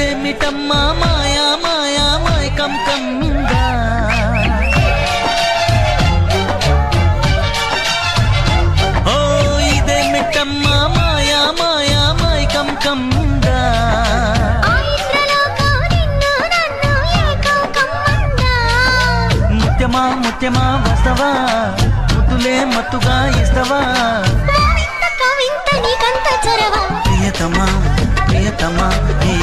ఇదేమిటమ్మా మాయా మాయా మైకం కమ్మిందా ఓ ఇదేమిటమ్మా మాయా మాయా మైకం కమ్మిందా ముత్యమా ముత్యమా వస్తవా ముద్దులే మత్తుగా ఇస్తవా ప్రియతమా ప్రియతమా ఈ